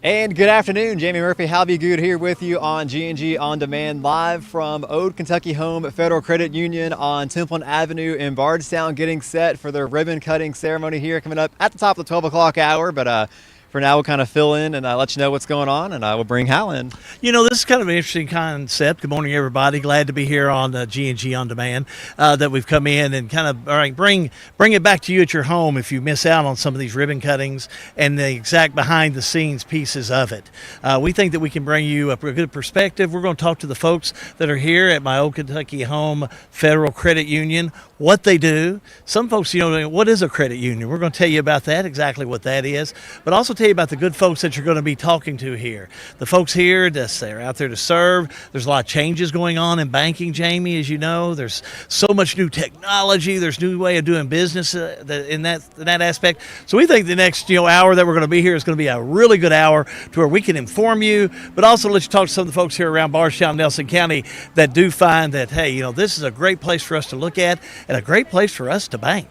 And good afternoon, Jamie Murphy, Halby Good here with you on G&G On Demand, live from Ode Kentucky Home Federal Credit Union on Templin Avenue in Bardstown, getting set for their ribbon cutting ceremony here coming up at the top of the 12 o'clock hour. But for now, we'll kind of fill in and let you know what's going on, and we'll bring Hal in. You know, this is kind of an interesting concept. Good morning, everybody. Glad to be here on G&G On Demand, that we've come in and kind of bring it back to you at your home if you miss out on some of these ribbon cuttings and the exact behind-the-scenes pieces of it. We think that we can bring you a good perspective. We're going to talk to the folks that are here at my Old Kentucky Home Federal Credit Union, what they do. Some folks, what is a credit union? We're going to tell you about that, exactly what that is, but also tell you about the good folks that you're going to be talking to here. The folks here, they're out there to serve. There's a lot of changes going on in banking, Jamie, as you know. There's so much new technology. There's new way of doing business in that aspect. So we think the next hour that we're going to be here is going to be a really good hour to where we can inform you, but also let you talk to some of the folks here around Bardstown, Nelson County that do find that, hey, this is a great place for us to look at and a great place for us to bank.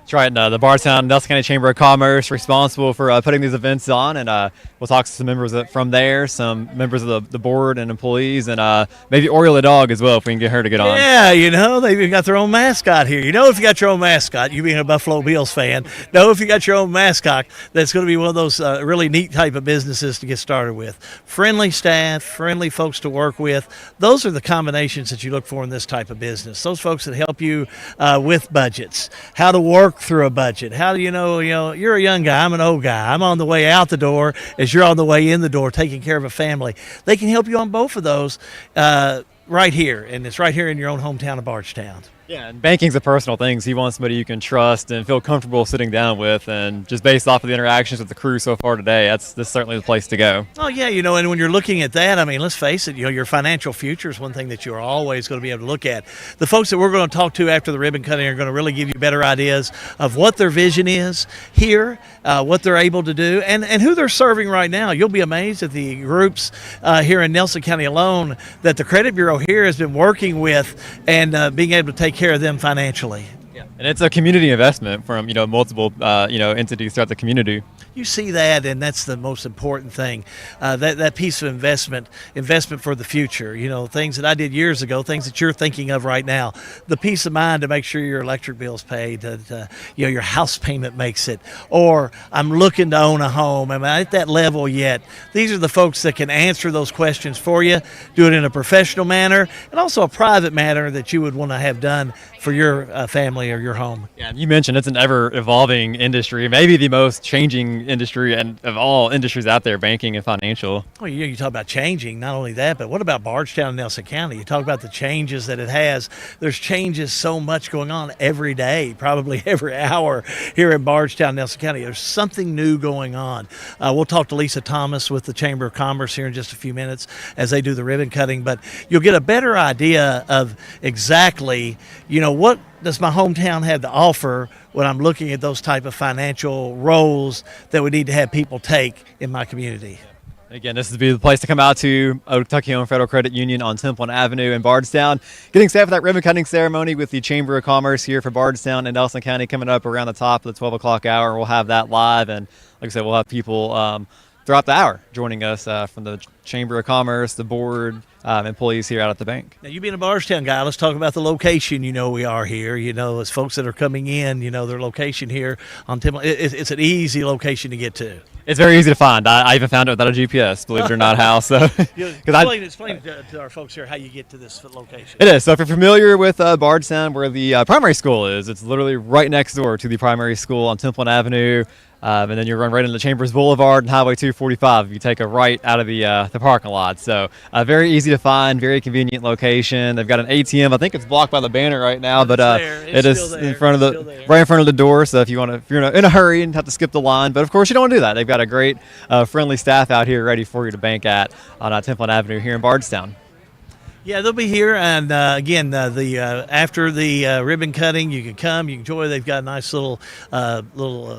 That's right. And the Bardstown Nelson County Chamber of Commerce responsible for putting these events on, and we'll talk to some members from there, some members of the board and employees, and maybe Oriole the dog as well if we can get her to get on. Yeah, they've even got their own mascot here. If you got your own mascot, you being a Buffalo Bills fan, if you got your own mascot, that's going to be one of those really neat type of businesses to get started with. Friendly staff, friendly folks to work with. Those are the combinations that you look for in this type of business. Those folks that help you with budgets, how to work through a budget. How do you're a young guy, I'm an old guy. I'm on the way out the door as you're on the way in the door taking care of a family. They can help you on both of those right here, and it's right here in your own hometown of Bardstown. Yeah, and banking's a personal thing, so you want somebody you can trust and feel comfortable sitting down with, and just based off of the interactions with the crew so far today, this is certainly the place to go. Oh, yeah, and when you're looking at that, let's face it, your financial future is one thing that you're always going to be able to look at. The folks that we're going to talk to after the ribbon cutting are going to really give you better ideas of what their vision is here, what they're able to do, and who they're serving right now. You'll be amazed at the groups here in Nelson County alone that the Credit Bureau here has been working with and being able to take care of them financially. Yeah. And it's a community investment from multiple entities throughout the community. You see that, and that's the most important thing. That piece of investment for the future. Things that I did years ago, things that you're thinking of right now. The peace of mind to make sure your electric bill's paid, that your house payment makes it, or I'm looking to own a home. Am I at that level yet? These are the folks that can answer those questions for you, do it in a professional manner, and also a private manner that you would want to have done for your family or your home. Yeah, you mentioned it's an ever-evolving industry, maybe the most changing industry and of all industries out there, banking and financial. Well, you talk about changing, not only that, but what about Bardstown and Nelson County? You talk about the changes that it has. There's changes so much going on every day, probably every hour here in Bardstown, Nelson County. There's something new going on. We'll talk to Lisa Thomas with the Chamber of Commerce here in just a few minutes as they do the ribbon cutting, but you'll get a better idea of exactly, what does my hometown have to offer when I'm looking at those type of financial roles that we need to have people take in my community. Again, this would be the place to come out to Old Kentucky Home Federal Credit Union on Templin Avenue in Bardstown. Getting set for that ribbon cutting ceremony with the Chamber of Commerce here for Bardstown and Nelson County coming up around the top of the 12 o'clock hour. We'll have that live, and like I said, we'll have people throughout the hour joining us from the Chamber of Commerce, the board, employees here out at the bank. Now, you being a Bardstown guy, let's talk about the location. We are here. As folks that are coming in, their location here on Temple. It's an easy location to get to. It's very easy to find. I even found it without a GPS, believe it or not, Hal. So, explain to our folks here how you get to this location. It is. So if you're familiar with Bardstown, where the primary school is, it's literally right next door to the primary school on Templin Avenue. And then you run right into Chambers Boulevard and Highway 245 if you take a right out of the parking lot. So very easy to find, very convenient location. They've got an ATM. I think it's blocked by the banner right now, but it is in front of right in front of the door. So if you're in a hurry and have to skip the line, but of course you don't want to do that. They've got a great friendly staff out here ready for you to bank at on Templin Avenue here in Bardstown. Yeah, they'll be here, and again, after the ribbon cutting, you can come, you can enjoy. They've got a nice little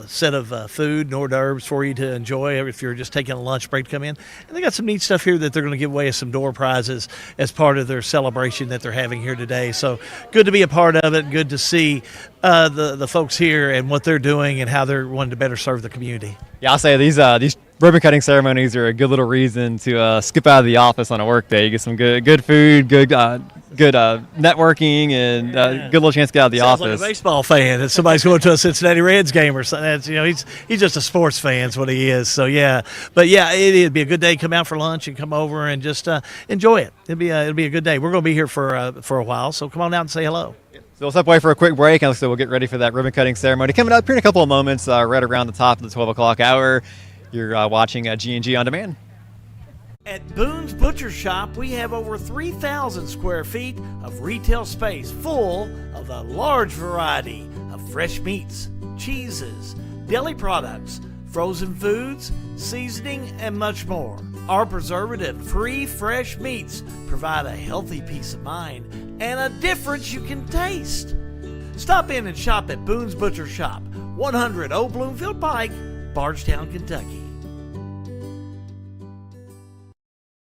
set of food, hors d'oeuvres for you to enjoy if you're just taking a lunch break to come in. And they got some neat stuff here that they're going to give away as some door prizes as part of their celebration that they're having here today. So good to be a part of it. Good to see the folks here and what they're doing and how they're wanting to better serve the community. Yeah, I'll say these ribbon cutting ceremonies are a good little reason to skip out of the office on a work day. You get some good food, good networking, and good little chance to get out of the Sounds office. like a baseball fan. If somebody's going to a Cincinnati Reds game or something, that's, he's just a sports fan. Is what he is. So yeah, but yeah, it'd be a good day. Come out for lunch and come over and just enjoy it. It'll be a good day. We're going to be here for a while, so come on out and say hello. So we'll step away for a quick break, and so we'll get ready for that ribbon cutting ceremony coming up here in a couple of moments, right around the top of the 12 o'clock hour. You're watching G&G On Demand. At Boone's Butcher Shop, we have over 3,000 square feet of retail space full of a large variety of fresh meats, cheeses, deli products, frozen foods, seasoning, and much more. Our preservative-free fresh meats provide a healthy peace of mind and a difference you can taste. Stop in and shop at Boone's Butcher Shop, 100 Old Bloomfield Pike, Bardstown, Kentucky.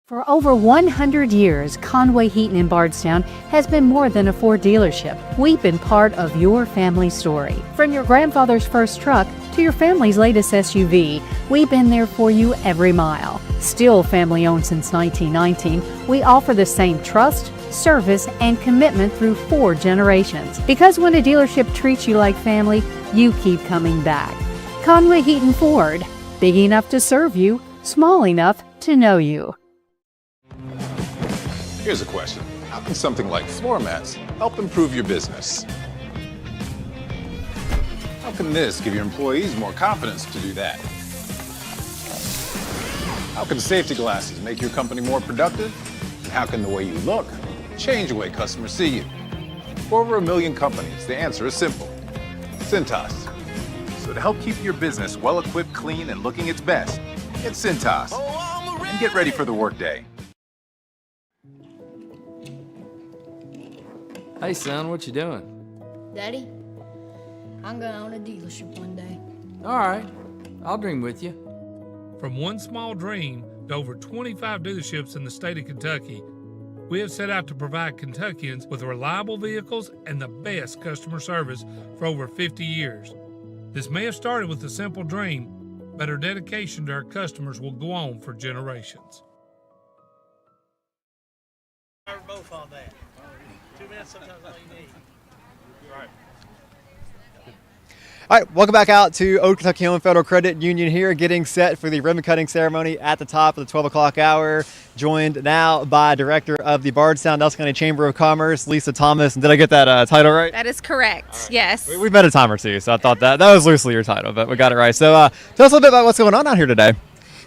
For over 100 years, Conway Heaton in Bardstown has been more than a Ford dealership. We've been part of your family story. From your grandfather's first truck to your family's latest SUV, we've been there for you every mile. Still family owned since 1919, we offer the same trust, service, and commitment through 4 generations. Because when a dealership treats you like family, you keep coming back. Conway Heaton Ford, big enough to serve you, small enough to know you. Here's a question. How can something like floor mats help improve your business? How can this give your employees more confidence to do that? How can safety glasses make your company more productive? And how can the way you look change the way customers see you? For over 1 million companies, the answer is simple. Cintas. So to help keep your business well-equipped, clean, and looking its best, get Cintas. And get ready for the workday. Hey son, what you doing? Daddy, I'm gonna own a dealership one day. All right, I'll dream with you. From one small dream to over 25 dealerships in the state of Kentucky, we have set out to provide Kentuckians with reliable vehicles and the best customer service for over 50 years. This may have started with a simple dream, but our dedication to our customers will go on for generations. We're both on that. 2 minutes, sometimes all you need. Right. All right, welcome back out to Old Kentucky Home Federal Credit Union here, getting set for the ribbon cutting ceremony at the top of the 12 o'clock hour. Joined now by Director of the Bardstown Nelson County Chamber of Commerce, Lisa Thomas. And did I get that title right? That is correct, right. Yes. We've met a time or two, so I thought that was loosely your title, but we got it right. So tell us a little bit about what's going on out here today.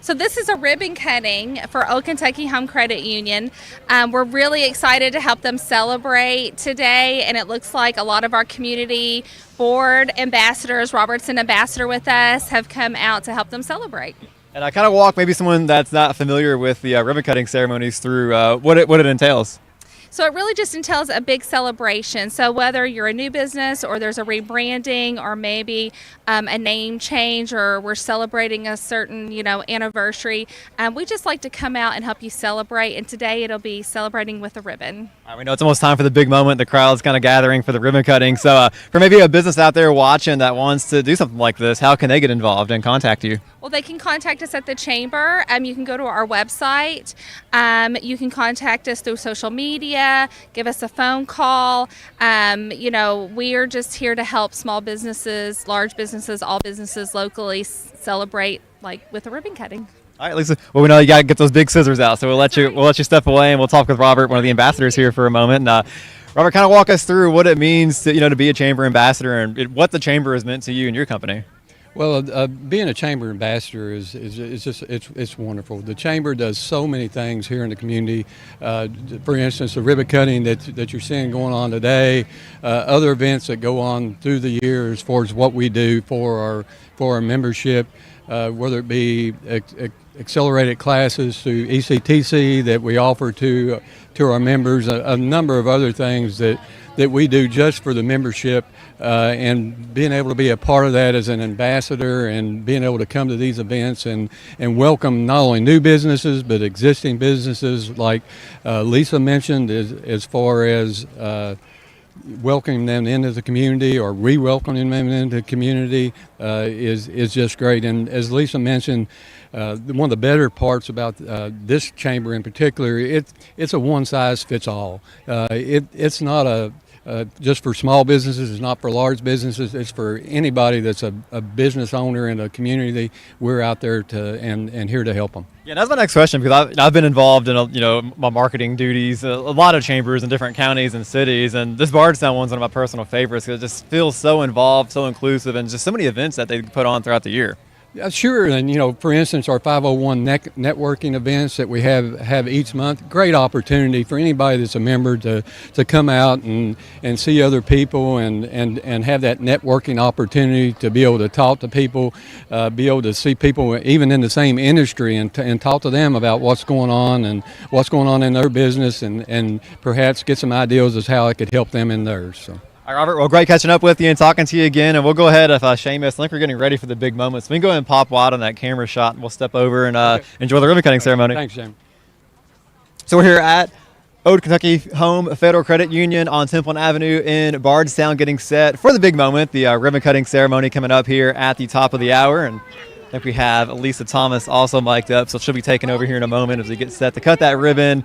So this is a ribbon cutting for Old Kentucky Home Credit Union. We're really excited to help them celebrate today, and it looks like a lot of our community board ambassadors, Robertson Ambassador with us, have come out to help them celebrate. And I kind of walk maybe someone that's not familiar with the ribbon cutting ceremonies through what it entails. So it really just entails a big celebration. So whether you're a new business or there's a rebranding or maybe a name change or we're celebrating a certain, anniversary, we just like to come out and help you celebrate. And today it'll be celebrating with a ribbon. We know it's almost time for the big moment. The crowd's kind of gathering for the ribbon cutting. So for maybe a business out there watching that wants to do something like this, how can they get involved and contact you? Well, they can contact us at the chamber. You can go to our website. You can contact us through social media, give us a phone call. We are just here to help small businesses, large businesses, all businesses locally celebrate with a ribbon cutting. All right, Lisa. Well, we know you got to get those big scissors out, so we'll let you step away, and we'll talk with Robert, one of the ambassadors here, for a moment. Robert, kind of walk us through what it means to be a chamber ambassador and what the chamber has meant to you and your company. Well, being a chamber ambassador is just it's wonderful. The chamber does so many things here in the community. For instance, the ribbon cutting that you're seeing going on today, other events that go on through the year as far as what we do for our membership, whether it be accelerated classes through ECTC that we offer to our members, a number of other things that we do just for the membership, and being able to be a part of that as an ambassador and being able to come to these events and welcome not only new businesses but existing businesses like Lisa mentioned as far as welcoming them into the community or re-welcoming them into the community is just great. And as Lisa mentioned, one of the better parts about this chamber in particular, it's a one-size-fits-all. It's not just for small businesses. It's not for large businesses. It's for anybody that's a business owner in a community. We're out there and here to help them. Yeah, that's my next question, because I've been involved in my marketing duties, a lot of chambers in different counties and cities, and this Bardstown one's one of my personal favorites because it just feels so involved, so inclusive, and just so many events that they put on throughout the year. Yeah, sure. And, for instance, our 501 networking events that we have each month, great opportunity for anybody that's a member to come out and see other people and have that networking opportunity to be able to talk to people, be able to see people even in the same industry and talk to them about what's going on and what's going on in their business and perhaps get some ideas as how it could help them in theirs. So. All right, Robert, well, great catching up with you and talking to you again. And we'll go ahead, if Seamus, I think we're getting ready for the big moments. We can go ahead and pop wide on that camera shot, and we'll step over and enjoy the ribbon cutting ceremony. Thanks, James. So we're here at Old Kentucky Home Federal Credit Union on Temple Avenue in Bardstown, getting set for the big moment, the ribbon cutting ceremony coming up here at the top of the hour. And I think we have Lisa Thomas also mic'd up, so she'll be taking over here in a moment as we get set to cut that ribbon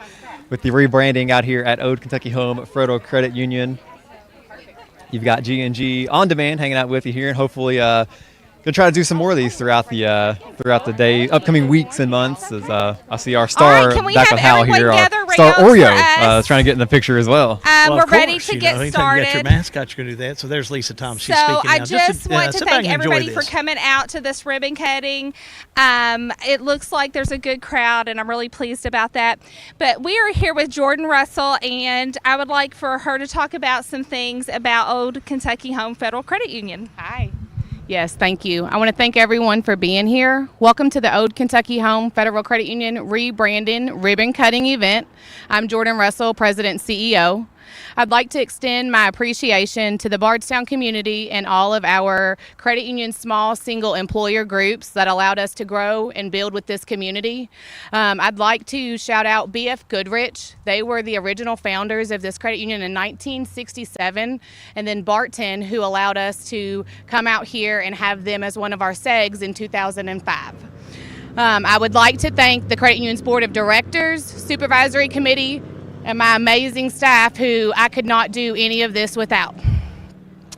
with the rebranding out here at Old Kentucky Home Federal Credit Union. You've got G&G On Demand hanging out with you here, and hopefully going to try to do some more of these throughout the day, upcoming weeks and months. As I see our star back on Hal here, our star Oreo, trying to get in the picture as well. Well, we're ready to get started. You got your mascot, you're going to do that. So there's Lisa Thomas. She's speaking now. I just want to sit back thank and enjoy everybody for this. coming out to this ribbon cutting. It looks like there's a good crowd, and I'm really pleased about that. But we are here with Jordan Russell, and I would like for her to talk about some things about Old Kentucky Home Federal Credit Union. Hi. Yes, thank you. I want to thank everyone for being here. Welcome to the Old Kentucky Home Federal Credit Union rebranding ribbon cutting event. I'm Jordan Russell, President and CEO. I'd like to extend my appreciation to the Bardstown community and all of our credit union small single employer groups that allowed us to grow and build with this community. I'd like to shout out BF Goodrich. They were the original founders of this credit union in 1967, and then Barton, who allowed us to come out here and have them as one of our SEGs in 2005. I would like to thank the credit union's board of directors, supervisory committee, and my amazing staff, who I could not do any of this without.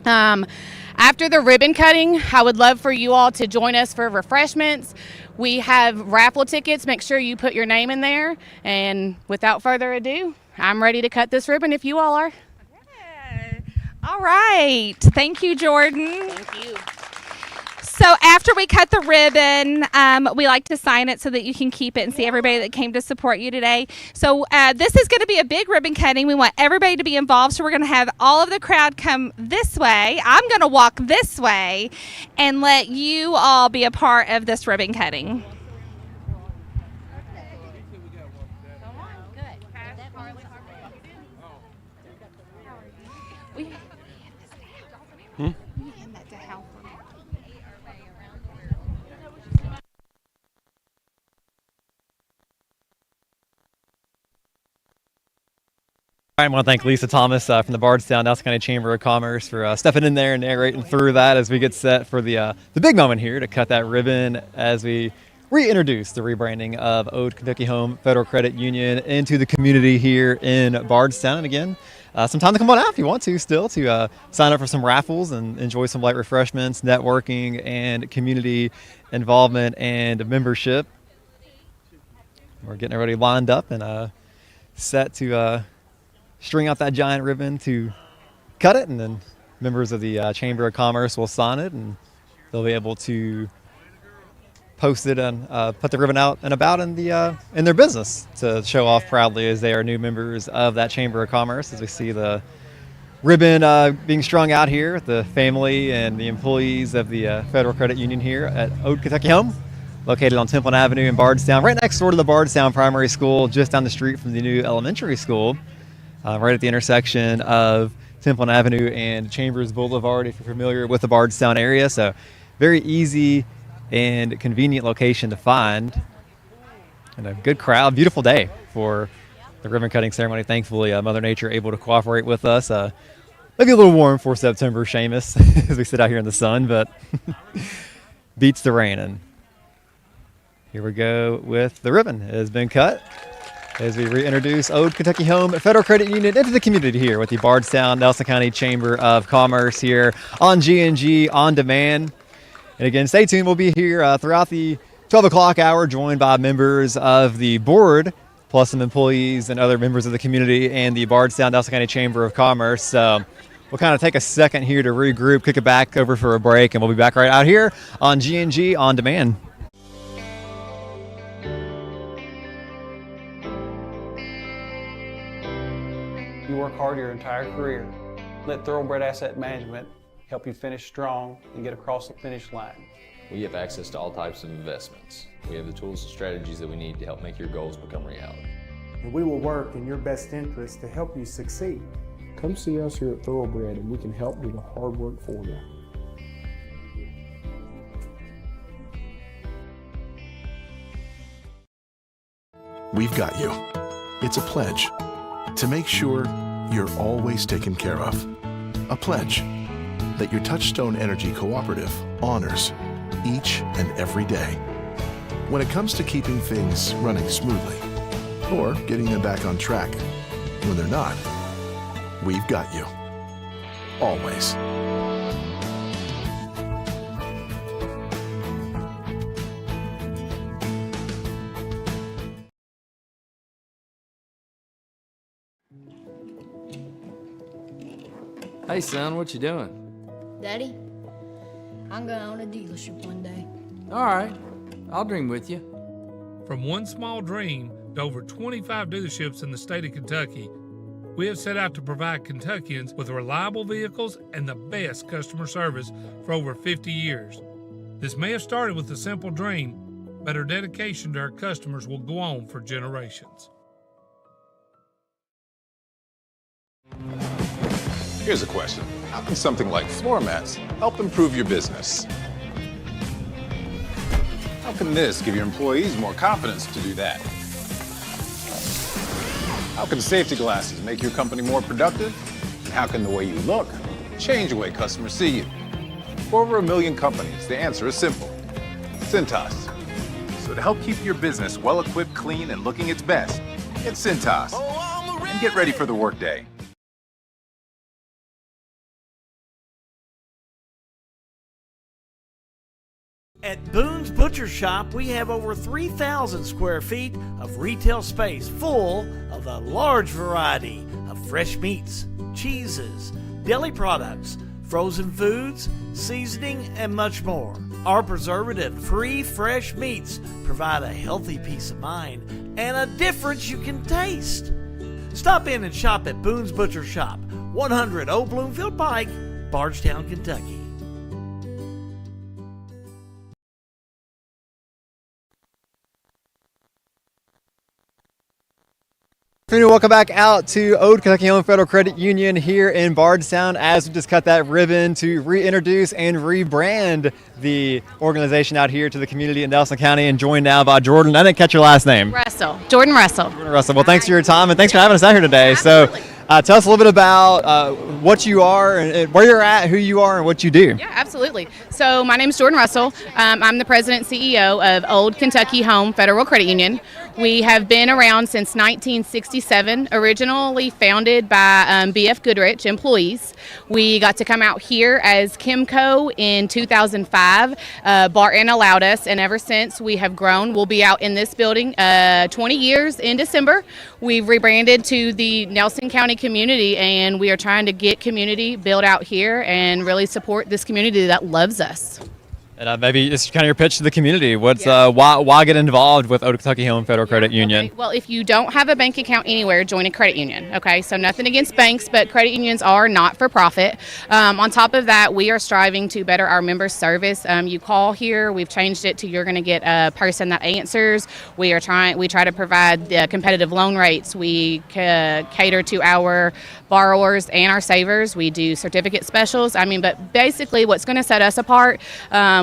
After the ribbon cutting, I would love for you all to join us for refreshments. We have raffle tickets. Make sure you put your name in there. And without further ado, I'm ready to cut this ribbon if you all are. Yeah. All right. Thank you, Jordan. Thank you. So after we cut the ribbon, we like to sign it so that you can keep it and see everybody that came to support you today. So this is going to be a big ribbon cutting. We want everybody to be involved, so we're going to have all of the crowd come this way. I'm going to walk this way and let you all be a part of this ribbon cutting. I want to thank Lisa Thomas from the Bardstown County Chamber of Commerce for stepping in there and narrating through that as we get set for the big moment here to cut that ribbon as we reintroduce the rebranding of Old Kentucky Home Federal Credit Union into the community here in Bardstown. And again, some time to come on out if you want to still to sign up for some raffles and enjoy some light refreshments, networking, and community involvement and membership. We're getting everybody lined up and set to string out that giant ribbon to cut it, and then members of the Chamber of Commerce will sign it, and they'll be able to post it and put the ribbon out and about in their business to show off proudly as they are new members of that Chamber of Commerce. As we see the ribbon being strung out here with the family and the employees of the Federal Credit Union here at Old Kentucky Home, located on Temple Avenue in Bardstown, right next door to the Bardstown Primary School, just down the street from the new elementary school. Right at the intersection of Temple Avenue and Chambers Boulevard, if you're familiar with the Bardstown area. So very easy and convenient location to find. And a good crowd, beautiful day for the ribbon cutting ceremony. Thankfully, Mother Nature able to cooperate with us. Maybe a little warm for September, Seamus, as we sit out here in the sun, but beats the rain. And here we go with the ribbon. It has been cut as we reintroduce Old Kentucky Home Federal Credit Union into the community here with the Bardstown Nelson County Chamber of Commerce here on G&G On Demand. And again, stay tuned. We'll be here throughout the 12 o'clock hour, joined by members of the board, plus some employees and other members of the community and the Bardstown Nelson County Chamber of Commerce. So we'll kind of take a second here to regroup, kick it back over for a break, and we'll be back right out here on G&G On Demand. You work hard your entire career. Let Thoroughbred Asset Management help you finish strong and get across the finish line. We have access to all types of investments. We have the tools and strategies that we need to help make your goals become reality. And we will work in your best interest to help you succeed. Come see us here at Thoroughbred and we can help do the hard work for you. We've got you. It's a pledge to make sure you're always taken care of. A pledge that your Touchstone Energy Cooperative honors each and every day. When it comes to keeping things running smoothly or getting them back on track when they're not, we've got you. Always. Hey son, what you doing? Daddy, I'm gonna own a dealership one day. All right, I'll dream with you. From one small dream to over 25 dealerships in the state of Kentucky, we have set out to provide Kentuckians with reliable vehicles and the best customer service for over 50 years. This may have started with a simple dream, but our dedication to our customers will go on for generations. Here's a question. How can something like floor mats help improve your business? How can this give your employees more confidence to do that? How can safety glasses make your company more productive? And how can the way you look change the way customers see you? For over 1 million companies, the answer is simple. Cintas. So to help keep your business well-equipped, clean, and looking its best, get Cintas. And get ready for the workday. At Boone's Butcher Shop, we have over 3,000 square feet of retail space full of a large variety of fresh meats, cheeses, deli products, frozen foods, seasoning, and much more. Our preservative-free fresh meats provide a healthy peace of mind and a difference you can taste. Stop in and shop at Boone's Butcher Shop, 100 Old Bloomfield Pike, Bardstown, Kentucky. Welcome back out to Old Kentucky Home Federal Credit Union here in Bardstown as we just cut that ribbon to reintroduce and rebrand the organization out here to the community in Nelson County, and joined now by Jordan. I didn't catch your last name. Russell. Jordan Russell. Jordan Russell. Well, thanks for your time and thanks for having us out here today. Absolutely. So tell us a little bit about what you are and where you're at, who you are, and what you do. Yeah, absolutely. So my name is Jordan Russell. I'm the president and CEO of Old Kentucky Home Federal Credit Union. We have been around since 1967, originally founded by B.F. Goodrich employees. We got to come out here as Kimco in 2005. Barton allowed us, and ever since we have grown. We'll be out in this building 20 years in December. We've rebranded to the Nelson County community, and we are trying to get community built out here and really support this community that loves us. And maybe it's kind of your pitch to the community. What's why get involved with Old Kentucky Home Federal Credit Union? Okay. Well, if you don't have a bank account anywhere, join a credit union. Okay, so nothing against banks, but credit unions are not for profit. On top of that, we are striving to better our members' service. You call here, we've changed it to you're going to get a person that answers. We try to provide competitive loan rates. We cater to our borrowers and our savers. We do certificate specials. But basically, what's going to set us apart.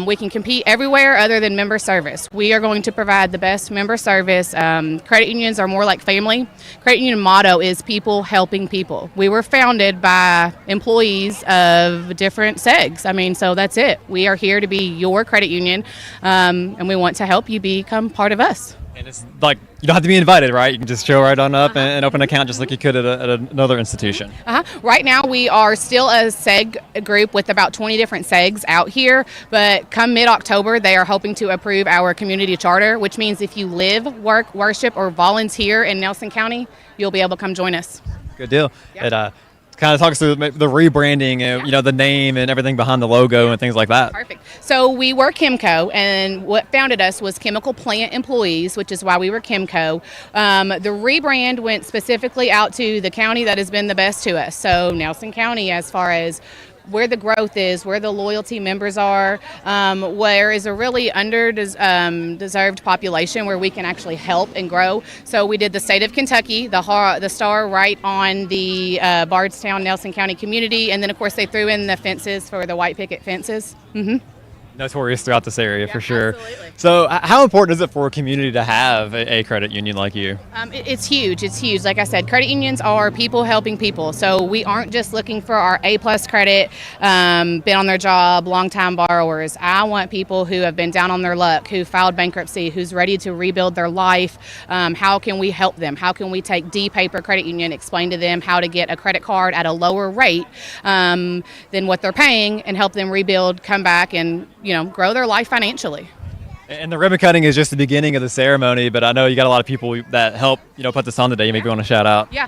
We can compete everywhere other than member service. We are going to provide the best member service. Credit unions are more like family. Credit union motto is people helping people. We were founded by employees of different segs. I mean, so that's it. We are here to be your credit union, and we want to help you become part of us. And it's like you don't have to be invited, right? You can just show right on up and open an account just like you could at another institution. Right now, we are still a SEG group with about 20 different SEGs out here, but come mid-October, they are hoping to approve our community charter, which means if you live, work, worship, or volunteer in Nelson County, you'll be able to come join us. Good deal. It kind of talks through the rebranding and you know the name and everything behind the logo and things like that. Perfect. So we were Chemco, and what founded us was Chemical Plant Employees, which is why we were Chemco. The rebrand went specifically out to the county that has been the best to us. So Nelson County, as far as where the growth is, where the loyalty members are, where is a really deserved population where we can actually help and grow. So we did the state of Kentucky, the star right on the Bardstown, Nelson County community, and then of course they threw in the fences for the white picket fences. Notorious throughout this area for sure. Absolutely. So how important is it for a community to have a credit union like you? It's huge. It's huge. Like I said, credit unions are people helping people. So we aren't just looking for our A-plus credit, been on their job, long-time borrowers. I want people who have been down on their luck, who filed bankruptcy, who's ready to rebuild their life. How can we help them? How can we take D-Paper Credit Union, explain to them how to get a credit card at a lower rate than what they're paying and help them rebuild, come back, and grow their life financially. And the ribbon cutting is just the beginning of the ceremony, but I know you got a lot of people that help, put this on today. You maybe want to shout out. Yeah,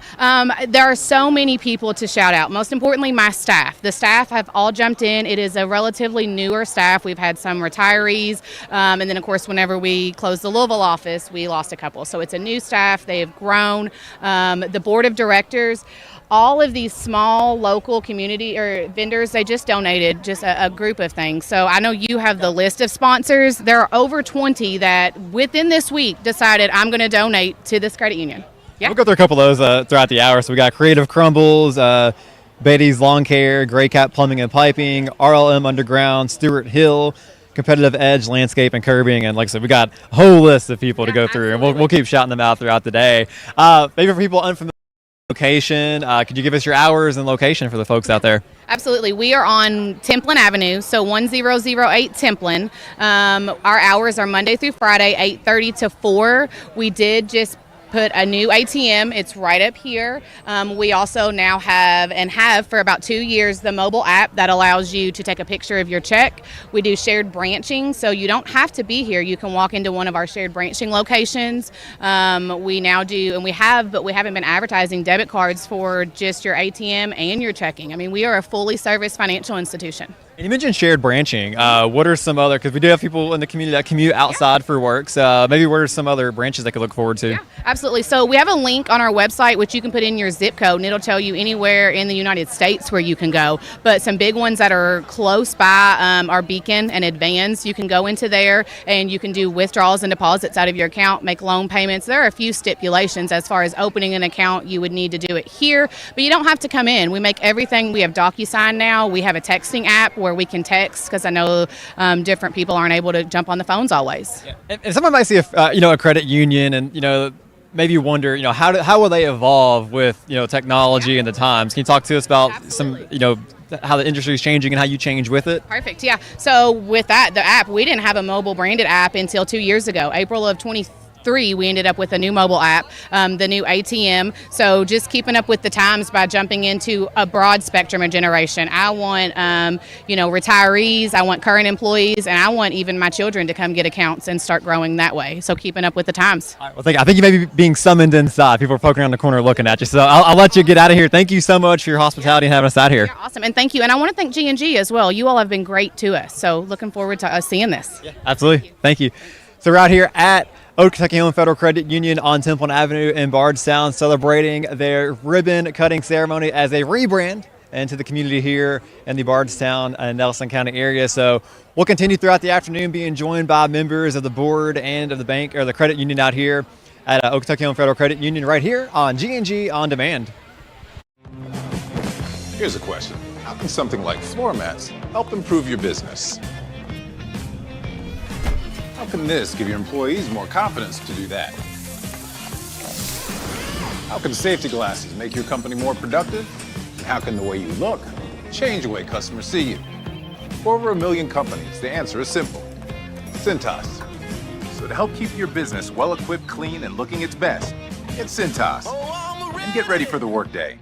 there are so many people to shout out. Most importantly, my staff. The staff have all jumped in. It is a relatively newer staff. We've had some retirees, and then of course, whenever we closed the Louisville office, we lost a couple. So it's a new staff. They have grown. The board of directors. All of these small local community or vendors, they just donated just a group of things. So I know you have the list of sponsors. There are over 20 that within this week decided I'm going to donate to this credit union. Yeah. We'll go through a couple of those throughout the hour. So we got Creative Crumbles, Betty's Lawn Care, Gray Cap Plumbing and Piping, RLM Underground, Stewart Hill, Competitive Edge Landscape and Curbing, and like I said, we got a whole list of people to go through, and we'll keep shouting them out throughout the day. Maybe for people unfamiliar location, could you give us your hours and location for the folks out there? Absolutely. We are on Templin Avenue, so 1008 Templin. Our hours are Monday through Friday, 8:30 to 4. We did just put a new ATM. It's right up here. We also now have for about 2 years the mobile app that allows you to take a picture of your check. We do shared branching, so you don't have to be here. You can walk into one of our shared branching locations. We now do, and we have, but we haven't been advertising debit cards for just your ATM and your checking. I mean, we are a fully serviced financial institution. And you mentioned shared branching. What are some other, because we do have people in the community that commute outside for work, so maybe what are some other branches they could look forward to? Yeah, absolutely. So we have a link on our website which you can put in your zip code, and it'll tell you anywhere in the United States where you can go. But some big ones that are close by are Beacon and Advance. You can go into there and you can do withdrawals and deposits out of your account, make loan payments. There are a few stipulations as far as opening an account. You would need to do it here, but you don't have to come in. We make everything. We have DocuSign now. We have a texting app where we can text, because I know different people aren't able to jump on the phones always. Yeah. And someone might see a credit union and maybe wonder how will they evolve with technology and the times. Can you talk to us about Absolutely. some how the industry is changing and how you change with it? Perfect. Yeah. So with that, the app, we didn't have a mobile branded app until 2 years ago, April of 2023. We ended up with a new mobile app, the new ATM. So just keeping up with the times by jumping into a broad spectrum of generation. I want, retirees, I want current employees, and I want even my children to come get accounts and start growing that way. So keeping up with the times. All right, well, I think you may be being summoned inside. People are poking around the corner looking at you. So I'll let you get out of here. Thank you so much for your hospitality and having us out here. Yeah, awesome. And thank you. And I want to thank G&G as well. You all have been great to us. So looking forward to us seeing this. Yeah, absolutely. Thank you. So we're out here at Old Kentucky Home Federal Credit Union on Templin Avenue in Bardstown, celebrating their ribbon cutting ceremony as a rebrand into the community here in the Bardstown and Nelson County area. So we'll continue throughout the afternoon being joined by members of the board and of the bank or the credit union out here at Old Kentucky Home Federal Credit Union right here on G&G On Demand. Here's a question. How can something like floor mats help improve your business? How can this give your employees more confidence to do that? How can safety glasses make your company more productive? And how can the way you look change the way customers see you? For over 1 million companies, the answer is simple. Cintas. So to help keep your business well-equipped, clean, and looking its best, get Cintas and get ready for the workday.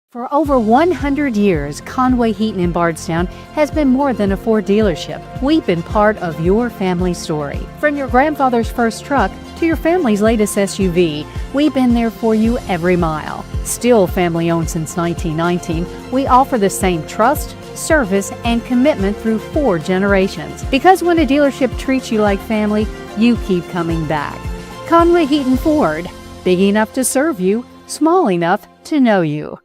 For over 100 years, Conway Heaton in Bardstown has been more than a Ford dealership. We've been part of your family story. From your grandfather's first truck to your family's latest SUV, we've been there for you every mile. Still family owned since 1919, we offer the same trust, service, and commitment through 4 generations. Because when a dealership treats you like family, you keep coming back. Conway Heaton Ford, big enough to serve you, small enough to know you.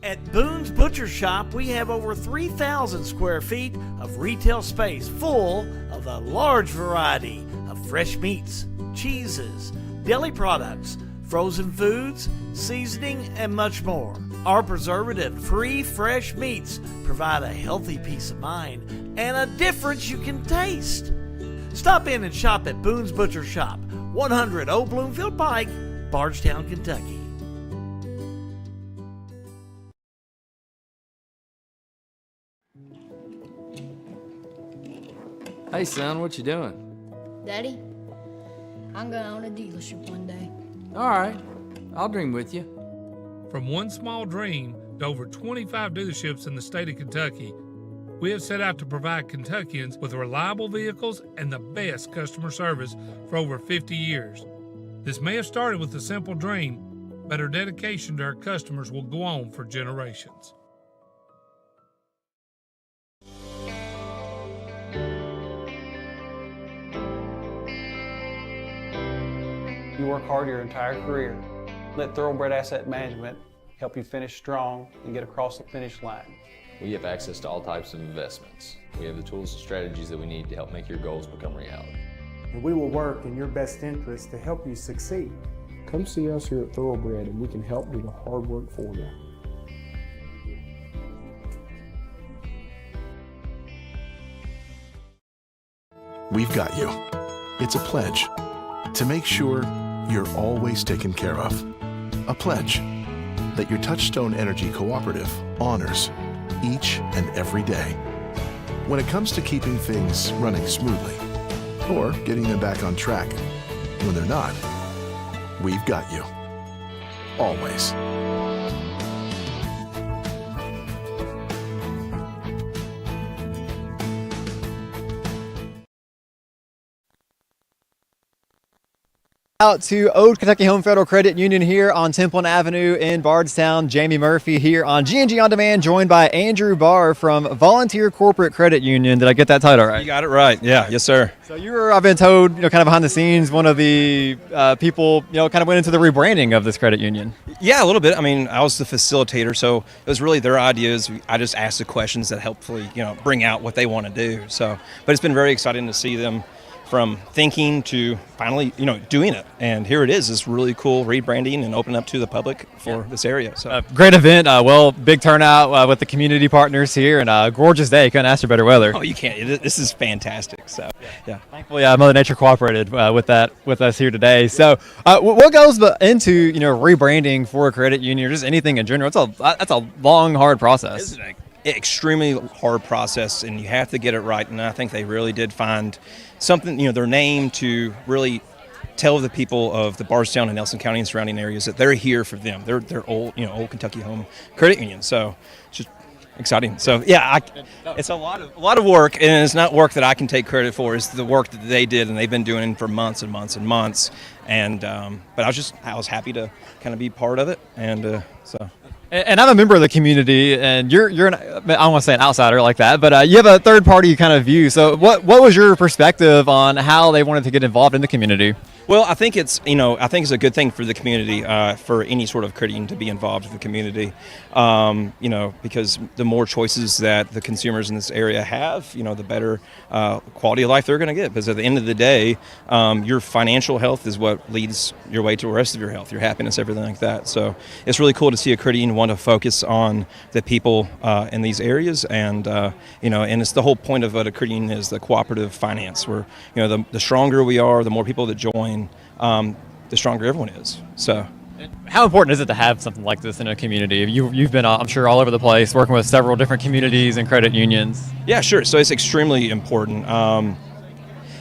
At Boone's Butcher Shop, we have over 3,000 square feet of retail space full of a large variety of fresh meats, cheeses, deli products, frozen foods, seasoning, and much more. Our preservative-free fresh meats provide a healthy peace of mind and a difference you can taste. Stop in and shop at Boone's Butcher Shop, 100 Old Bloomfield Pike, Bardstown, Kentucky. Hey, son, what you doing? Daddy, I'm gonna own a dealership one day. All right, I'll dream with you. From one small dream to over 25 dealerships in the state of Kentucky, we have set out to provide Kentuckians with reliable vehicles and the best customer service for over 50 years. This may have started with a simple dream, but our dedication to our customers will go on for generations. You work hard your entire career. Let Thoroughbred Asset Management help you finish strong and get across the finish line. We have access to all types of investments. We have the tools and strategies that we need to help make your goals become reality. And we will work in your best interest to help you succeed. Come see us here at Thoroughbred and we can help do the hard work for you. We've got you. It's a pledge to make sure you're always taken care of. A pledge that your Touchstone Energy Cooperative honors each and every day. When it comes to keeping things running smoothly or getting them back on track when they're not, we've got you. Always. Out to Old Kentucky Home Federal Credit Union here on Templin Avenue in Bardstown. Jamie Murphy here on G&G On Demand, joined by Andrew Barr from Volunteer Corporate Credit Union. Did I get that title right? You got it right. Yeah. Yes, sir. So you were, I've been told, kind of behind the scenes, one of the people, kind of went into the rebranding of this credit union. Yeah, a little bit. I mean, I was the facilitator, so it was really their ideas. I just asked the questions that hopefully, bring out what they want to do. So, but it's been very exciting to see them from thinking to finally, doing it. And here it is, this really cool rebranding and open up to the public for this area. So great event. Big turnout with the community partners here, and a gorgeous day. Couldn't ask for better weather. Oh, you can't. This is fantastic. So, yeah. Thankfully, Mother Nature cooperated with us here today. So, what goes into rebranding for a credit union or just anything in general? That's a long, hard process. It's an extremely hard process, and you have to get it right. And I think they really did find something, their name to really tell the people of the Bardstown and Nelson County and surrounding areas that they're here for them. They're old, Old Kentucky Home Credit Union. So it's just exciting. So yeah, it's a lot of work, and it's not work that I can take credit for. It's the work that they did, and they've been doing for months and months and months. And but I was happy to kind of be part of it, and so. And I'm a member of the community, and you're I don't want to say an outsider like that, but you have a third party kind of view. So what was your perspective on how they wanted to get involved in the community? Well, I think it's a good thing for the community, for any sort of credit union to be involved with the community, because the more choices that the consumers in this area have, the better quality of life they're going to get. Because at the end of the day, your financial health is what leads your way to the rest of your health, your happiness, everything like that. So it's really cool to see a credit union want to focus on the people in these areas, and and it's the whole point of what a credit union is, the cooperative finance, where the stronger we are, the more people that join. The stronger everyone is. So, how important is it to have something like this in a community? You've been, I'm sure, all over the place, working with several different communities and credit unions. Yeah, sure. So it's extremely important.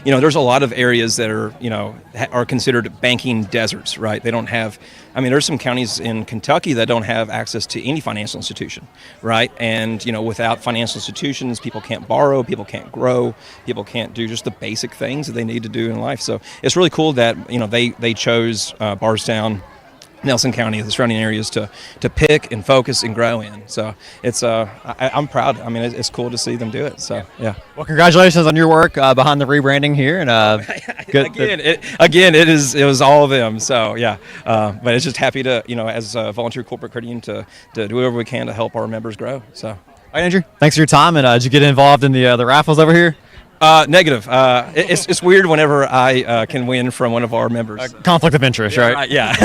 There's a lot of areas that are considered banking deserts, right? They don't have. There's some counties in Kentucky that don't have access to any financial institution, right? And without financial institutions, people can't borrow, people can't grow, people can't do just the basic things that they need to do in life. So it's really cool that they chose Bardstown, Nelson County, the surrounding areas to pick and focus and grow in. So it's I'm proud. It's cool to see them do it. So yeah. Well, congratulations on your work behind the rebranding here, and it was all of them. So yeah, but it's just happy to as a volunteer corporate credit union to do whatever we can to help our members grow. So. All right, Andrew. Thanks for your time, and did you get involved in the raffles over here? Negative. It's weird whenever I can win from one of our members. Conflict of interest, yeah, right? Yeah.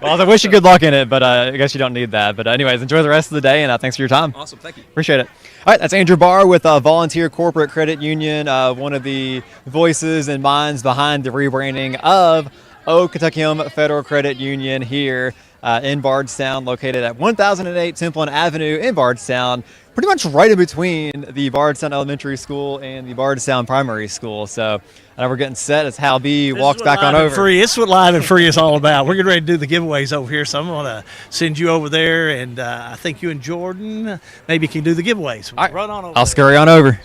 Well, I wish you good luck in it, but I guess you don't need that. But anyways, enjoy the rest of the day, and thanks for your time. Awesome. Thank you. Appreciate it. All right, that's Andrew Barr with Volunteer Corporate Credit Union, one of the voices and minds behind the rebranding of Old Kentucky Home Federal Credit Union here in Bardstown, located at 1008 Templin Avenue in Bardstown, pretty much right in between the Bardstown Elementary School and the Bardstown Primary School. So now we're getting set as Hal B walks back on over. Free. It's what Live and Free is all about. We're getting ready to do the giveaways over here, so I'm going to send you over there, and I think you and Jordan maybe can do the giveaways. All right. Run on over. I'll scurry on over.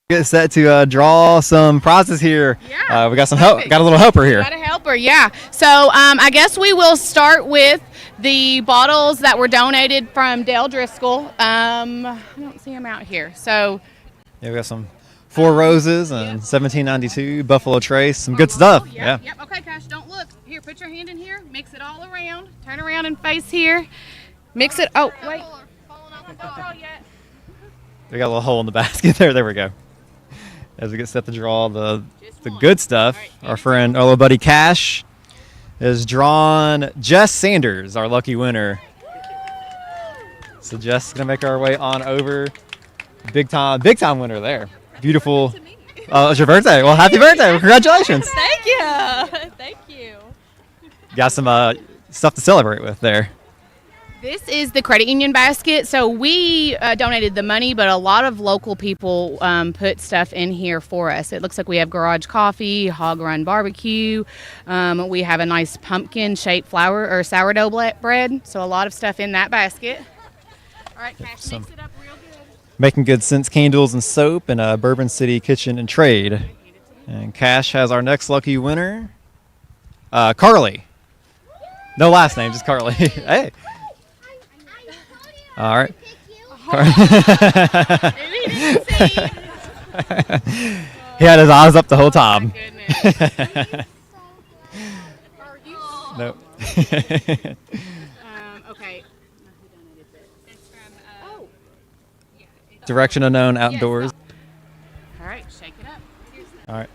Get set to draw some prizes here. Yeah, we got some help. Got a little helper here. Got a helper, yeah. So I guess we will start with the bottles that were donated from Dale Driscoll. I don't see them out here. So yeah, we got some Four Roses and 1792 Buffalo Trace. Some good stuff. Yeah. Yep. Okay, Cash, don't look. Here, put your hand in here. Mix it all around. Turn around and face here. Mix it. Oh, wait. We got a little hole in the basket there. There we go. As we get set to draw the good stuff, our friend, our little buddy Cash, has drawn Jess Sanders, our lucky winner. So Jess is gonna make our way on over. Big time winner there. Beautiful. It's your birthday. Well, happy birthday! Well, congratulations. Thank you. Thank you. Got some stuff to celebrate with there. This is the credit union basket. So we donated the money, but a lot of local people put stuff in here for us. It looks like we have Garage Coffee, Hog Run Barbecue. We have a nice pumpkin-shaped flour or sourdough bread. So a lot of stuff in that basket. All right, Cash, mix it up real good. Making Good Sense candles and soap, and Bourbon City Kitchen and Trade. And Cash has our next lucky winner, Carly. No last name, just Carly. Hey. All right. He had his eyes up the whole time. Nope. Okay. Direction Unknown Outdoors. All right, shake it up. All right.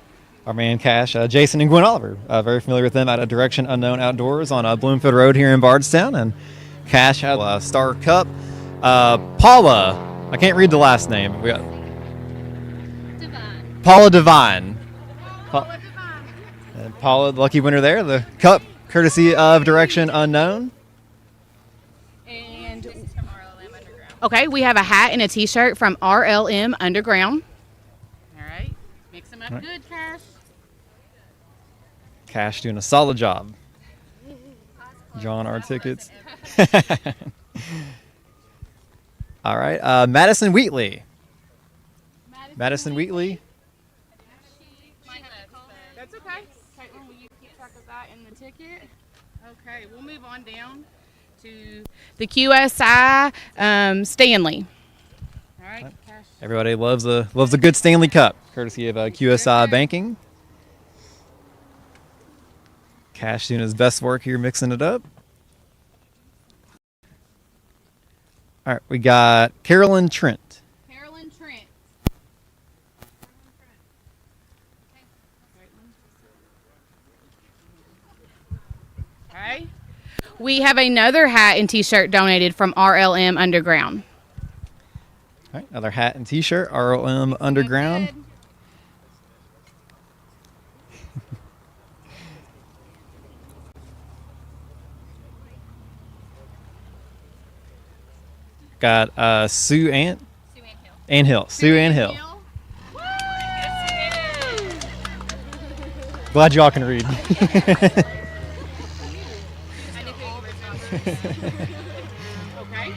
Our man Cash, Jason and Gwen Oliver, very familiar with them at Direction Unknown Outdoors on Bloomfield Road here in Bardstown. And Cash had a Star Cup. Paula, I can't read the last name. We got Divine. Paula Divine. And Paula, the lucky winner there. The cup, courtesy of Direction Unknown. And okay, we have a hat and a T-shirt from RLM Underground. All right, mix them up good, Cash. Cash doing a solid job. Drawing our tickets. All right, Madison Wheatley. Madison Wheatley. Okay, we'll move on down to the QSI Stanley. All right, Cash. Everybody loves a good Stanley Cup, courtesy of QSI Banking. Cash doing his best work here, mixing it up. All right, we got Carolyn Trent. Carolyn Trent. Okay. We have another hat and T-shirt donated from RLM Underground. All right, another hat and T-shirt, RLM Underground. Got Sue Ann Hill. Sue Ann Hill. Glad y'all can read. Okay.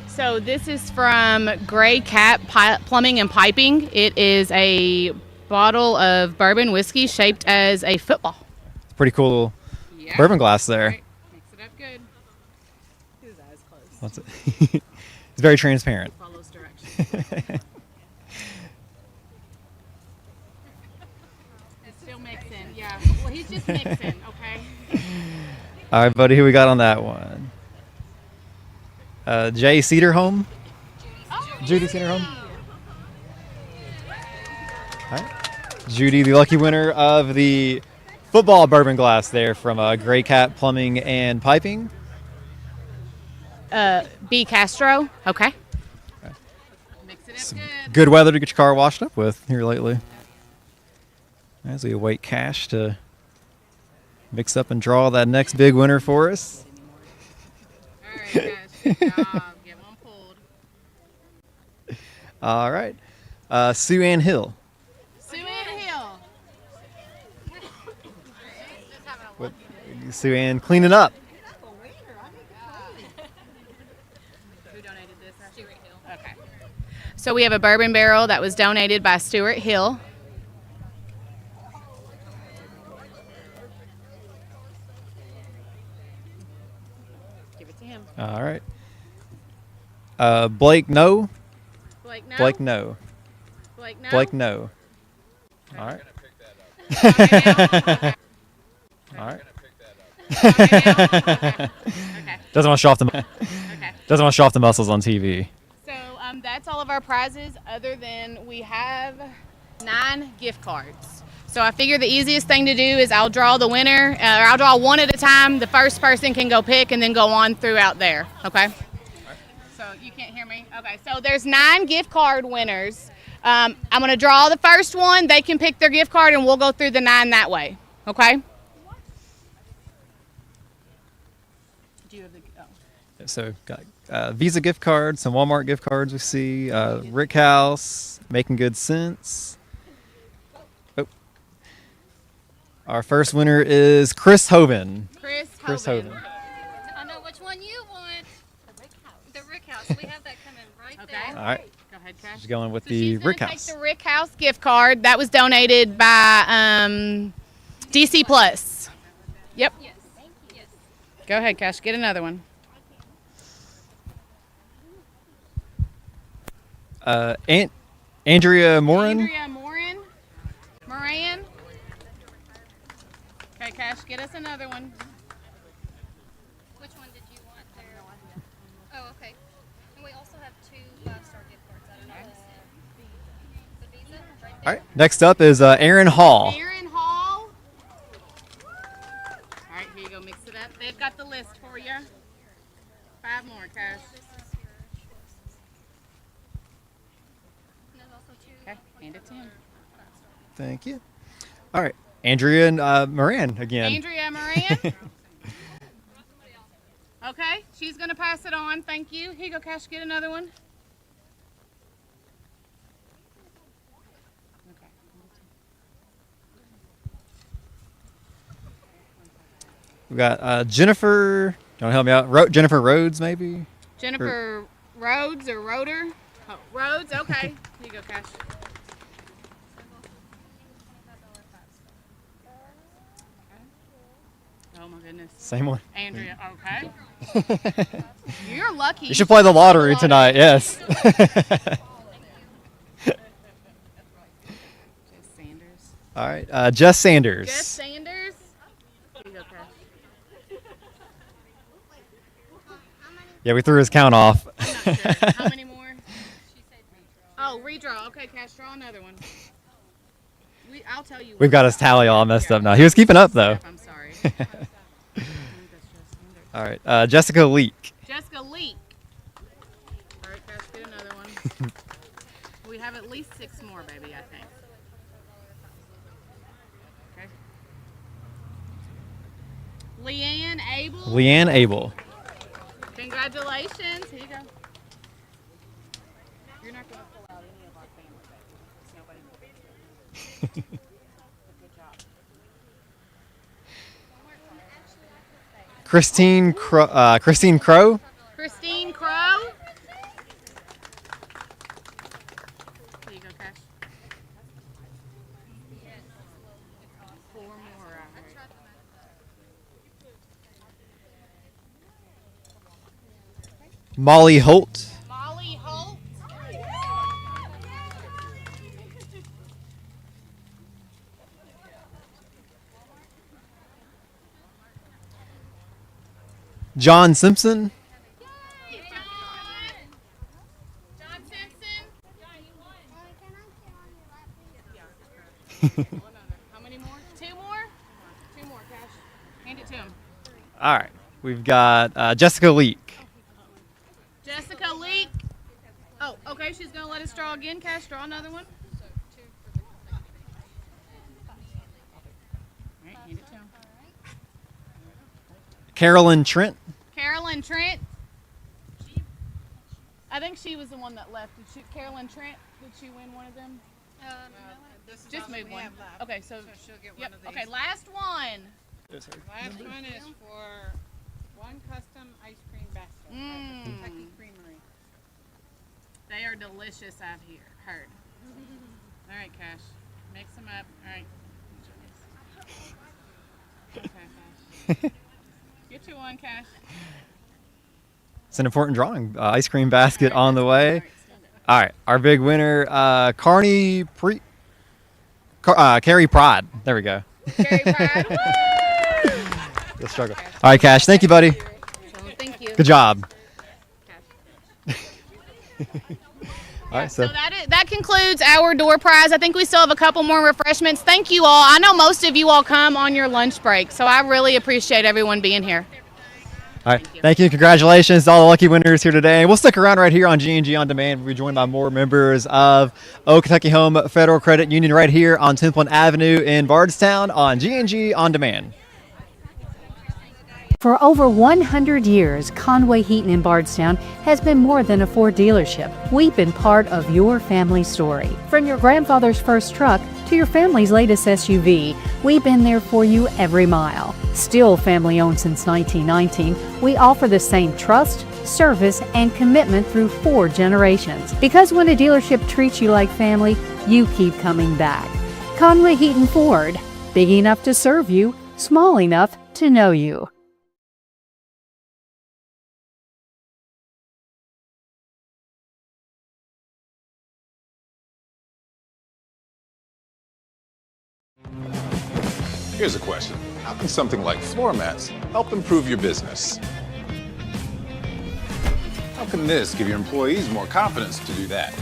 So this is from Gray Cat Plumbing and Piping. It is a bottle of bourbon whiskey shaped as a football. It's pretty cool bourbon glass there. Right. Mix it up good. His eyes closed. What's it? It's very transparent. Follows directions. It's still mixing. Yeah. Well, he's just mixing. Okay. All right, buddy. Who we got on that one? Jay Cedarholm. Judy Cedarholm. All right. Judy, the lucky winner of the football bourbon glass there from Gray Cat Plumbing and Piping. B. Castro. Okay. Mix it up good. Good weather to get your car washed up with here lately. As we await Cash to mix up and draw that next big winner for us. All right, Cash. Good job. Get one pulled. All right. Sue Ann Hill. Sue Ann Hill. What, Sue Ann cleaning up. Who donated this? Stuart Hill. Okay. So we have a bourbon barrel that was donated by Stuart Hill. Give it to him. All right. Blake No. Blake No. Blake No. Blake No. Blake No. All right. All right. Okay. Doesn't want to show off the doesn't want to show off the muscles on TV. So that's all of our prizes, other than we have 9 gift cards. So I figure the easiest thing to do is I'll draw the winner, or I'll draw one at a time. The first person can go pick and then go on throughout there. Okay. So you can't hear me? Okay. So there's 9 gift card winners. I'm going to draw the first one. They can pick their gift card, and we'll go through the 9 that way. Okay. Do you have the? Oh. So got Visa gift cards, some Walmart gift cards we see, Rick House, Making Good Sense. Oh. Our first winner is Chris Hoven. Chris Hoven. I know which one you want. The Rick House. We have that coming right there. All right. Go ahead, Cash. She's going with So the she's gonna Rick take House. the Rick House gift card that was donated by DC Plus. Yep. Yes. Thank you. Yes. Go ahead, Cash. Get another one. Andrea Morin. Andrea Moran. Okay, Cash. Get us another one. Which one did you want there? Oh, okay. And we also have 2 5-star gift cards that are not listed. The Visa, right there. All right. Next up is Aaron Hall. Aaron Hall. All right, here you go. Mix it up. They've got the list for you. 5 more, Cash. Okay, hand it to him. Thank you. All right. Andrea and Moran again. Andrea Moran. Okay, she's going to pass it on. Thank you. Here you go, Cash. Get another one. Okay. We got Jennifer. You want to help me out? Jennifer Rhodes, maybe? Jennifer Rhodes or Roder? Oh, Rhodes. Okay. Here you go, Cash. Oh my goodness. Same one. Andrea, okay. You're lucky. You should play the lottery tonight. Yes. All right. Jess Sanders. Jess Sanders. Here you go, Cash. Yeah, we threw his count off. I'm not sure. How many more? Oh, redraw. Okay, Cash, draw another one. I'll tell you. We've got his tally all messed up now. He was keeping up though. I'm sorry. All right. Jessica Leak. Jessica Leak. All right, Cash, get another one. We have at least 6 more, baby, I think. Okay. Leanne Abel. Leanne Abel. Congratulations. Here you go. You're not going to pull out any of our family, baby. Nobody. Good job. Christine Crow. Christine Crow. Here you go, Cash. 4 more. Molly Holt. Molly Holt. John Simpson. John Simpson. How many more? 2 more? 2 more, Cash. Hand it to him. All right. We've got Jessica Leak. Jessica Leak. Oh, okay. She's going to let us draw again. Cash, draw another one. All right, hand it to him. Carolyn Trent. Carolyn Trent. I think she was the one that left. Carolyn Trent, did she win one of them? Just move one. Okay, so she'll get yep. one of these. Okay, last one. Last one is for one custom ice cream basket at the Kentucky Creamery. They are delicious, I've heard. All right, Cash. Mix them up. All right. Okay, Cash. Get you one, Cash. It's an important drawing. Ice cream basket on the way. All right. Our big winner, Carrie Pride. There we go. Carrie Pride. The struggle. All right, Cash. Thank you, buddy. Thank you. Good job. All right, so that concludes our door prize. I think we still have a couple more refreshments. Thank you all. I know most of you all come on your lunch break, so I really appreciate everyone being here. All right, thank you. Congratulations to all the lucky winners here today. We'll stick around right here on G&G On Demand. We'll be joined by more members of Old Kentucky Home Federal Credit Union right here on Templin Avenue in Bardstown on G&G On Demand. For over 100 years, Conway Heaton in Bardstown has been more than a Ford dealership. We've been part of your family story. From your grandfather's first truck to your family's latest SUV, we've been there for you every mile. Still family owned since 1919, we offer the same trust, service, and commitment through 4 generations. Because when a dealership treats you like family, you keep coming back. Conway Heaton Ford, big enough to serve you, small enough to know you. Here's a question. How can something like floor mats help improve your business? How can this give your employees more confidence to do that?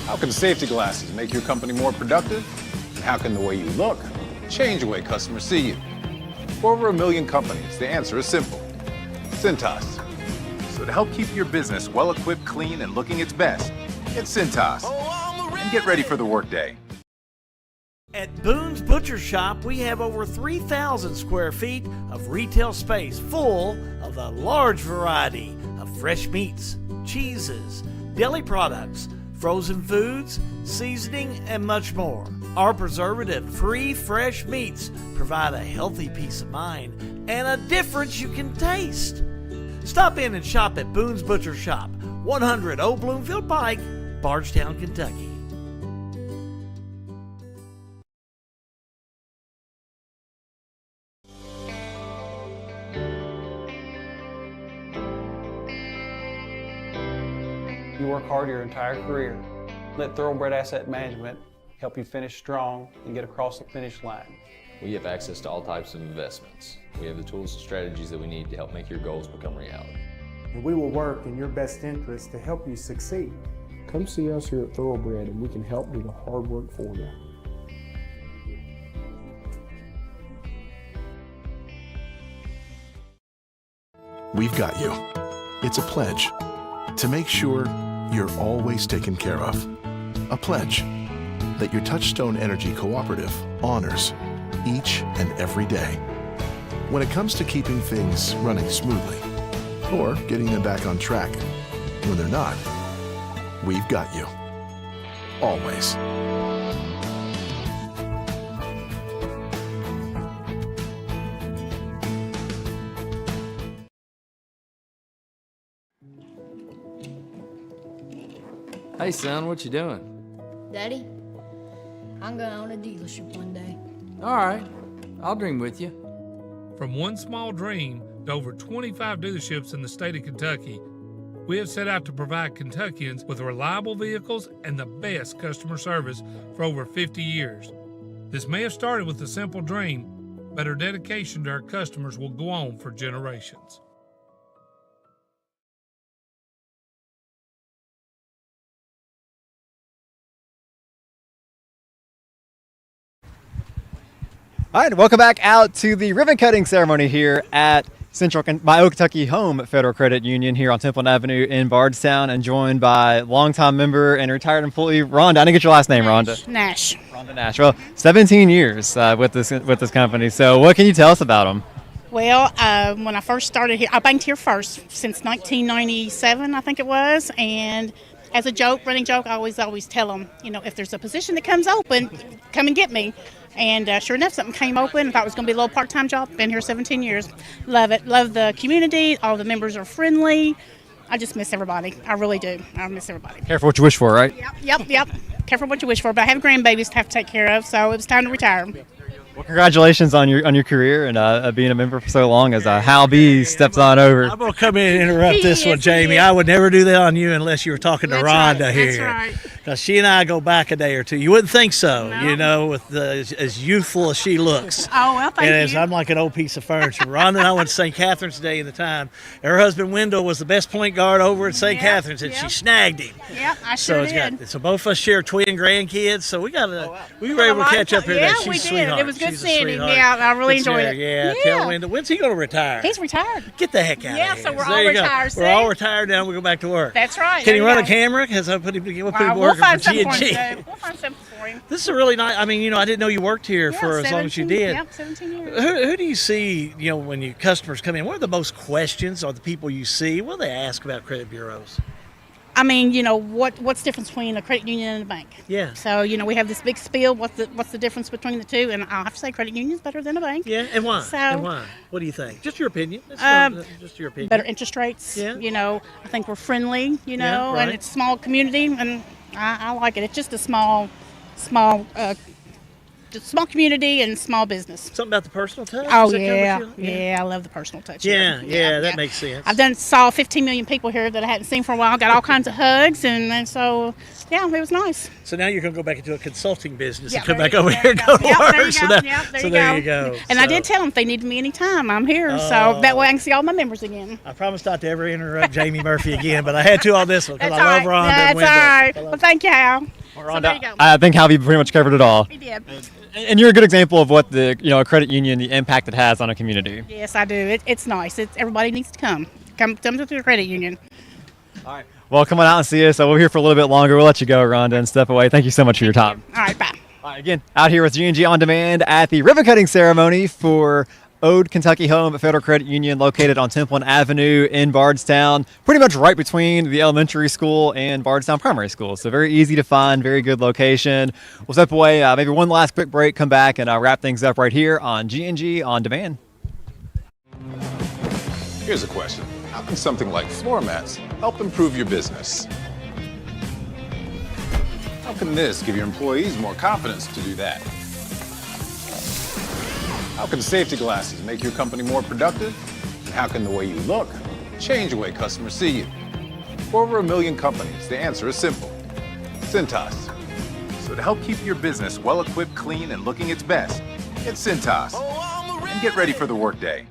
How can safety glasses make your company more productive? And how can the way you look change the way customers see you? For over 1 million companies, the answer is simple. Cintas. So to help keep your business well-equipped, clean, and looking its best, get Cintas. And get ready for the workday. At Boone's Butcher Shop, we have over 3,000 square feet of retail space full of a large variety of fresh meats, cheeses, deli products, frozen foods, seasoning, and much more. Our preservative-free fresh meats provide a healthy peace of mind and a difference you can taste. Stop in and shop at Boone's Butcher Shop, 100 Old Bloomfield Pike, Bardstown, Kentucky. You work hard your entire career. Let Thoroughbred Asset Management help you finish strong and get across the finish line. We have access to all types of investments. We have the tools and strategies that we need to help make your goals become reality. And we will work in your best interest to help you succeed. Come see us here at Thoroughbred and we can help do the hard work for you. We've got you. It's a pledge to make sure you're always taken care of. A pledge that your Touchstone Energy Cooperative honors each and every day. When it comes to keeping things running smoothly or getting them back on track when they're not, we've got you. Always. Hey, son, what you doing? Daddy, I'm gonna own a dealership one day. All right, I'll dream with you. From one small dream to over 25 dealerships in the state of Kentucky, we have set out to provide Kentuckians with reliable vehicles and the best customer service for over 50 years. This may have started with a simple dream, but our dedication to our customers will go on for generations. All right, welcome back out to the ribbon cutting ceremony here at my Old Kentucky home Federal Credit Union here on Temple Avenue in Bardstown, and joined by longtime member and retired employee Rhonda. I didn't get your last name, Rhonda. Nash. Rhonda Nash. Well, 17 years with this company. So, what can you tell us about them? Well, when I first started here, I banked here first since 1997, I think it was, and as a joke, running joke, I always tell them, if there's a position that comes open, come and get me. And sure enough, something came open. I thought it was going to be a little part-time job. Been here 17 years. Love it. Love the community. All the members are friendly. I just miss everybody. I really do. I miss everybody. Careful what you wish for, right? Yep. Careful what you wish for. But I have grandbabies to have to take care of, so it was time to retire. Well, congratulations on your career and being a member for so long. As Hal B steps on over. I'm going to come in and interrupt this one, Jamie. I would never do that on you unless you were talking to Rhonda here. That's right. Because she and I go back a day or two. You wouldn't think so, with as youthful as she looks. Oh, well, thank you. I'm like an old piece of furniture. Rhonda and I went to St. Catherine's Day in the time. Her husband, Wendell, was the best point guard over at St. Catherine's, and she snagged him. Yep, I sure did. So both of us share twin grandkids, so we were able to catch up here. Yeah, She's we a did. sweetheart. It was good She's a seeing him. sweetheart. Yeah, I really enjoyed it. Yeah, tell Wendell. When's he going to retire? He's retired. Get the heck out of here. Yeah, so we're There all you go. retired. We're all retired now. We go back to work. That's right. Can he run a camera? Because I put him to work We'll find for something for G&G. him. We'll find something for him. This is a really nice. I didn't know you worked here for as long as you did. Yep, 17 years. Who do you see? When your customers come in, what are the most questions or the people you see? What do they ask about credit bureaus? What's the difference between a credit union and a bank? Yeah. So, we have this big spiel. What's the difference between the two? And I'll have to say credit union is better than a bank. Yeah, and why? So, What do you think? Just your opinion. Just your opinion. Better interest rates. Yeah. I think we're friendly, Yeah, right. and it's a small community, and I like it. It's just a small community and small business. Something about the personal touch? Oh, Does that come with you? yeah, I love the personal touch. Yeah, that makes sense. I've saw 15 million people here that I hadn't seen for a while. Got all kinds of hugs, and so it was nice. So now you're going to go back into a consulting business Yeah, and come there back you over go. here and go to Yep, work. there you So go. now- Yep, so there you go. And I did tell them if they needed me anytime, I'm here. So that way I can see all my members again. I promise not to ever interrupt Jamie Murphy again, but I had to on this one because That's I love all right. Rhonda That's and Wendell. all right. Well, thank you, Al. Well, So there you go. I think Hal B pretty much covered it all. He did. And you're a good example of what a credit union, the impact it has on a community. Yes, I do. It's nice. Everybody needs to come to the credit union. All right. Well, come on out and see us. So we're here for a little bit longer. We'll let you go, Rhonda, and step away. Thank you so much for your time. All right, bye. All right, again, out here with G&G On Demand at the ribbon cutting ceremony for Ode Kentucky Home Federal Credit Union, located on Temple Avenue in Bardstown, pretty much right between the elementary school and Bardstown Primary School. So very easy to find, very good location. We'll step away, maybe one last quick break, come back and wrap things up right here on G&G On Demand. Here's a question. How can something like floor mats help improve your business? How can this give your employees more confidence to do that? How can safety glasses make your company more productive? And how can the way you look change the way customers see you? For over 1 million companies, the answer is simple. Cintas. So to help keep your business well-equipped, clean, and looking its best, get Cintas. And get ready for the workday.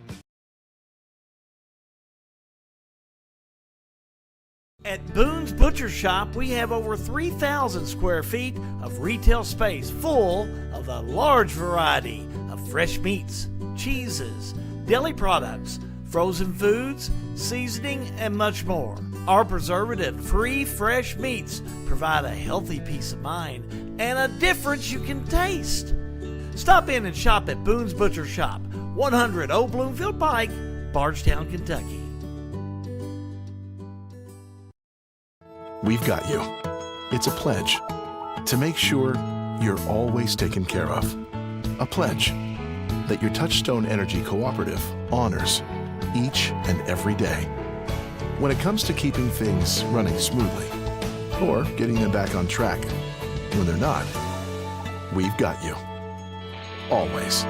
At Boone's Butcher Shop, we have over 3,000 square feet of retail space full of a large variety of fresh meats, cheeses, deli products, frozen foods, seasoning, and much more. Our preservative-free fresh meats provide a healthy peace of mind and a difference you can taste. Stop in and shop at Boone's Butcher Shop, 100 Old Bloomfield Pike, Bardstown, Kentucky. We've got you. It's a pledge to make sure you're always taken care of. A pledge that your Touchstone Energy Cooperative honors each and every day. When it comes to keeping things running smoothly or getting them back on track when they're not, we've got you. Always.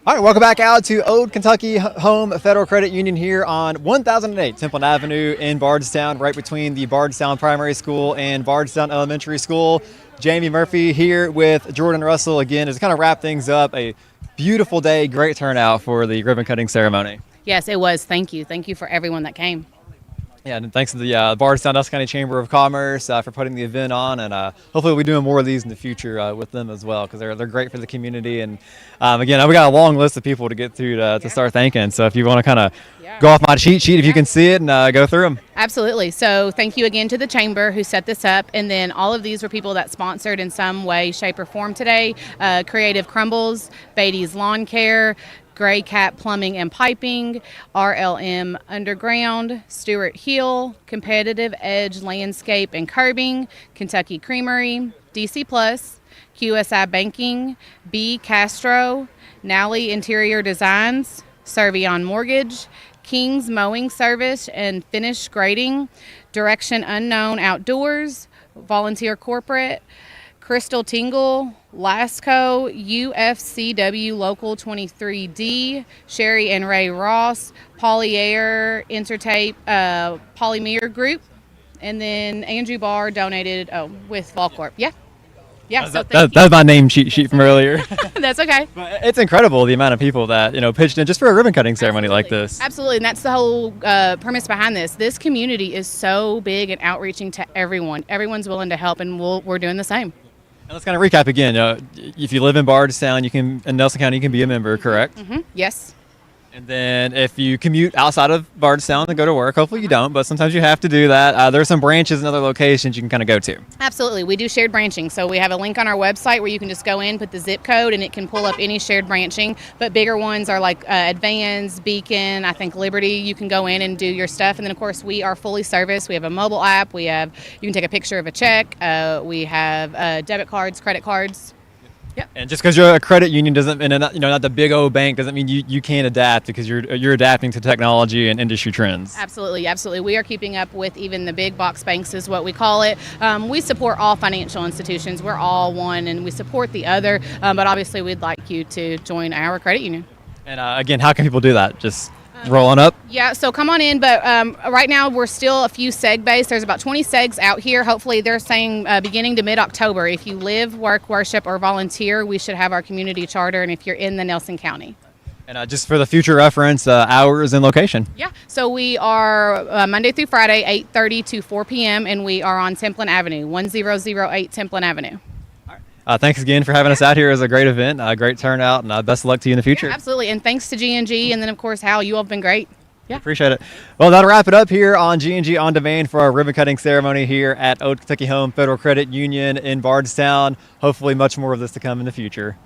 All right, welcome back out to Old Kentucky Home Federal Credit Union here on 1008 Temple Avenue in Bardstown, right between the Bardstown Primary School and Bardstown Elementary School. Jamie Murphy here with Jordan Russell again to kind of wrap things up. A beautiful day, great turnout for the ribbon cutting ceremony. Yes, it was. Thank you. Thank you for everyone that came. Yeah, and thanks to the Bardstown Dutchess County Chamber of Commerce for putting the event on, and hopefully we'll be doing more of these in the future with them as well, because they're great for the community. And again, we got a long list of people to get through to start thanking. So if you want to kind of go off my cheat sheet, if you can see it, and go through them. Absolutely. So thank you again to the Chamber who set this up, and then all of these were people that sponsored in some way, shape, or form today. Creative Crumbles, Beatty's Lawn Care, Gray Cat Plumbing and Piping, RLM Underground, Stewart Hill, Competitive Edge Landscape and Curbing, Kentucky Creamery, DC Plus, QSI Banking, B. Castro, Nally Interior Designs, Servion Mortgage, King's Mowing Service and Finish Grading, Direction Unknown Outdoors, Volunteer Corporate, Crystal Tingle, Lasco, UFCW Local 23D, Sherry and Ray Ross, Polyair Intertape Polymer Group, and then Andrew Barr donated with Volcorp. Yeah. So that's my name sheet from earlier. That's okay. But it's incredible the amount of people that pitched in just for a ribbon cutting ceremony like this. Absolutely, and that's the whole premise behind this. This community is so big and outreaching to everyone. Everyone's willing to help, and we're doing the same. And let's kind of recap again. If you live in Bardstown, in Nelson County, you can be a member, correct? Mm-hmm. Yes. And then if you commute outside of Bardstown to go to work, hopefully you don't, but sometimes you have to do that. There are some branches and other locations you can kind of go to. Absolutely. We do shared branching. So we have a link on our website where you can just go in, put the zip code, and it can pull up any shared branching. But bigger ones are like Advance, Beacon, I think Liberty. You can go in and do your stuff. And then, of course, we are fully serviced. We have a mobile app. You can take a picture of a check. We have debit cards, credit cards. Yep. And just because you're a credit union doesn't, and not the big old bank, doesn't mean you can't adapt, because you're adapting to technology and industry trends. Absolutely. We are keeping up with even the big box banks, is what we call it. We support all financial institutions. We're all one, and we support the other. But obviously, we'd like you to join our credit union. And again, how can people do that? Just rolling up? Yeah, so come on in, but right now we're still a few seg based. There's about 20 segs out here. Hopefully they're saying beginning to mid-October. If you live, work, worship, or volunteer, we should have our community charter, and if you're in the Nelson County. And just for the future reference, hours and location. Yeah, so we are Monday through Friday, 8:30 to 4 p.m., and we are on Templin Avenue, 1008 Templin Avenue. Thanks again for having us out here. It was a great event, great turnout, and best of luck to you in the future. Yeah, absolutely, and thanks to G&G, and then, of course, Hal, you all have been great. Yeah. Appreciate it. Well, that'll wrap it up here on G&G On Demand for our ribbon cutting ceremony here at Old Kentucky Home Federal Credit Union in Bardstown. Hopefully much more of this to come in the future.